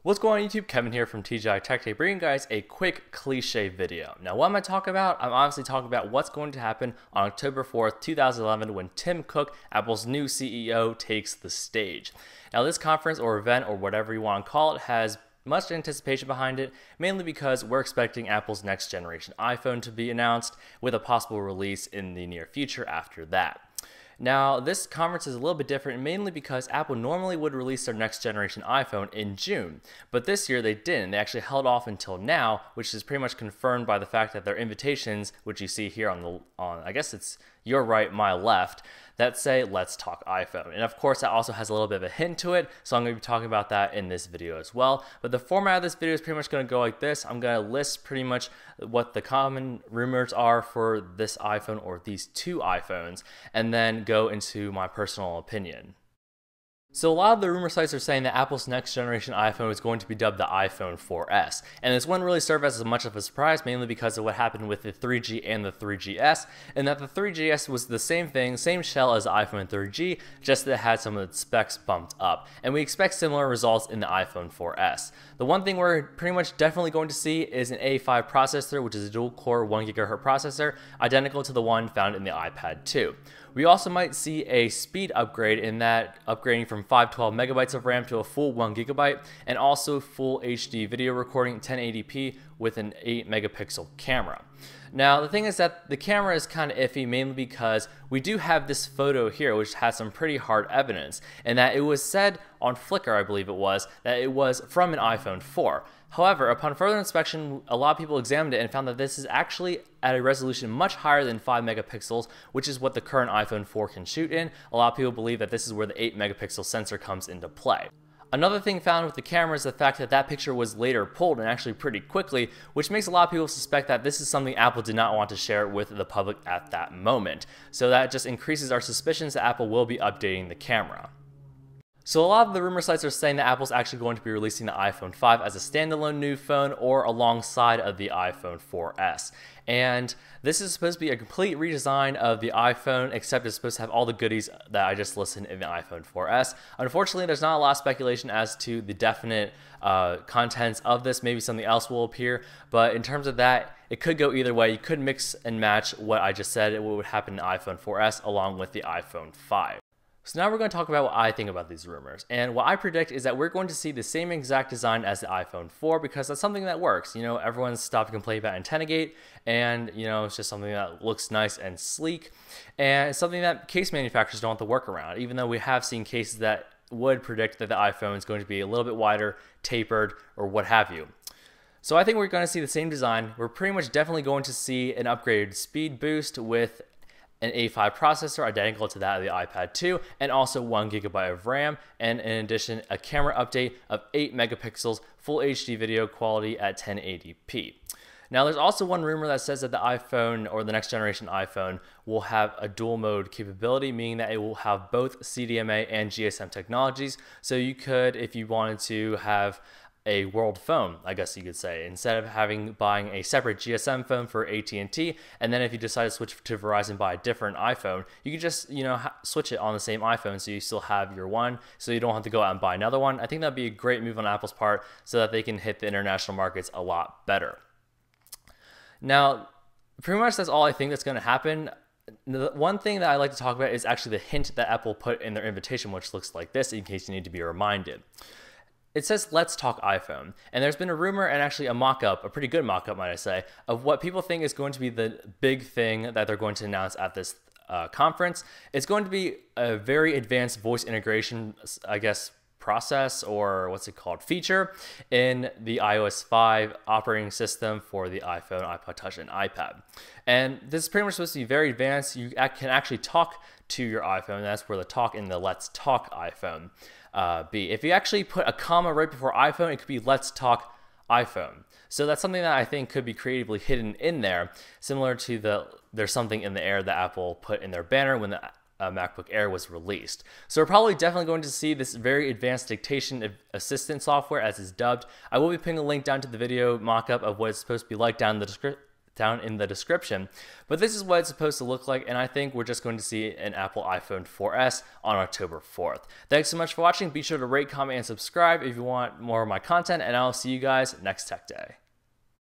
What's going on YouTube? Kevin here from TGITechday, bringing you guys a quick cliche video. Now, what am I talking about? I'm obviously talking about what's going to happen on October 4th, 2011 when Tim Cook, Apple's new CEO, takes the stage. Now, this conference or event or whatever you want to call it has much anticipation behind it, mainly because we're expecting Apple's next generation iPhone to be announced with a possible release in the near future after that. Now, this conference is a little bit different, mainly because Apple normally would release their next generation iPhone in June, but this year they didn't. They actually held off until now, which is pretty much confirmed by the fact that their invitations, which you see here on I guess it's your right, my left, that say, let's talk iPhone. And of course, that also has a little bit of a hint to it, so I'm going to be talking about that in this video as well. But the format of this video is pretty much going to go like this. I'm going to list pretty much what the common rumors are for this iPhone or these two iPhones, and then go into my personal opinion. So a lot of the rumor sites are saying that Apple's next generation iPhone is going to be dubbed the iPhone 4S. And this wouldn't really serve as much of a surprise, mainly because of what happened with the 3G and the 3GS, and that the 3GS was the same thing, same shell as the iPhone 3G, just that it had some of its specs bumped up. And we expect similar results in the iPhone 4S. The one thing we're pretty much definitely going to see is an A5 processor, which is a dual-core 1 GHz processor, identical to the one found in the iPad 2. We also might see a speed upgrade, in that upgrading from 512 megabytes of RAM to a full 1 gigabyte, and also full HD video recording 1080p with an 8 megapixel camera. Now, the thing is that the camera is kind of iffy, mainly because we do have this photo here, which has some pretty hard evidence, and that it was said on Flickr, I believe it was, that it was from an iPhone 4. However, upon further inspection, a lot of people examined it and found that this is actually at a resolution much higher than 5 megapixels, which is what the current iPhone 4 can shoot in. A lot of people believe that this is where the 8 megapixel sensor comes into play. Another thing found with the camera is the fact that that picture was later pulled, and actually pretty quickly, which makes a lot of people suspect that this is something Apple did not want to share with the public at that moment. So that just increases our suspicions that Apple will be updating the camera. So a lot of the rumor sites are saying that Apple's actually going to be releasing the iPhone 5 as a standalone new phone or alongside of the iPhone 4S. And this is supposed to be a complete redesign of the iPhone, except it's supposed to have all the goodies that I just listed in the iPhone 4S. Unfortunately, there's not a lot of speculation as to the definite contents of this. Maybe something else will appear, but in terms of that, it could go either way. You could mix and match what I just said, what would happen in the iPhone 4S along with the iPhone 5. So now we're going to talk about what I think about these rumors. And what I predict is that we're going to see the same exact design as the iPhone 4, because that's something that works. You know, everyone's stopped complaining about antenna gate, and you know, it's just something that looks nice and sleek. And it's something that case manufacturers don't have to work around, even though we have seen cases that would predict that the iPhone is going to be a little bit wider, tapered, or what have you. So I think we're going to see the same design. We're pretty much definitely going to see an upgraded speed boost with an A5 processor identical to that of the iPad 2, and also 1 gigabyte of RAM, and in addition, a camera update of 8 megapixels, full HD video quality at 1080p. Now, there's also one rumor that says that the iPhone, or the next generation iPhone, will have a dual mode capability, meaning that it will have both CDMA and GSM technologies. So you could, if you wanted to have a world phone, I guess you could say, instead of buying a separate GSM phone for AT&T, and then if you decide to switch to Verizon, buy a different iPhone, you could just, you know, switch it on the same iPhone, so you still have your one, so you don't have to go out and buy another one. I think that'd be a great move on Apple's part, so that they can hit the international markets a lot better. Now, pretty much that's all I think that's going to happen. The one thing that I like to talk about is actually the hint that Apple put in their invitation, which looks like this, in case you need to be reminded. It says, let's talk iPhone. And there's been a rumor, and actually a mock-up, a pretty good mock-up, might I say, of what people think is going to be the big thing that they're going to announce at this conference. It's going to be a very advanced voice integration, I guess, process, or what's it called, feature in the iOS 5 operating system for the iPhone, iPod Touch, and iPad. And this is pretty much supposed to be very advanced. You can actually talk to your iPhone. That's where the talk in the Let's Talk iPhone be. If you actually put a comma right before iPhone, it could be Let's Talk iPhone. So that's something that I think could be creatively hidden in there, similar to There's Something in the Air that Apple put in their banner when the MacBook Air was released. So we're probably definitely going to see this very advanced dictation assistant software, as is dubbed. I will be putting a link down to the video mock-up of what it's supposed to be like down in the down in the description. But this is what it's supposed to look like, and I think we're just going to see an Apple iPhone 4S on October 4th. Thanks so much for watching. Be sure to rate, comment, and subscribe if you want more of my content, and I'll see you guys next Tech Day.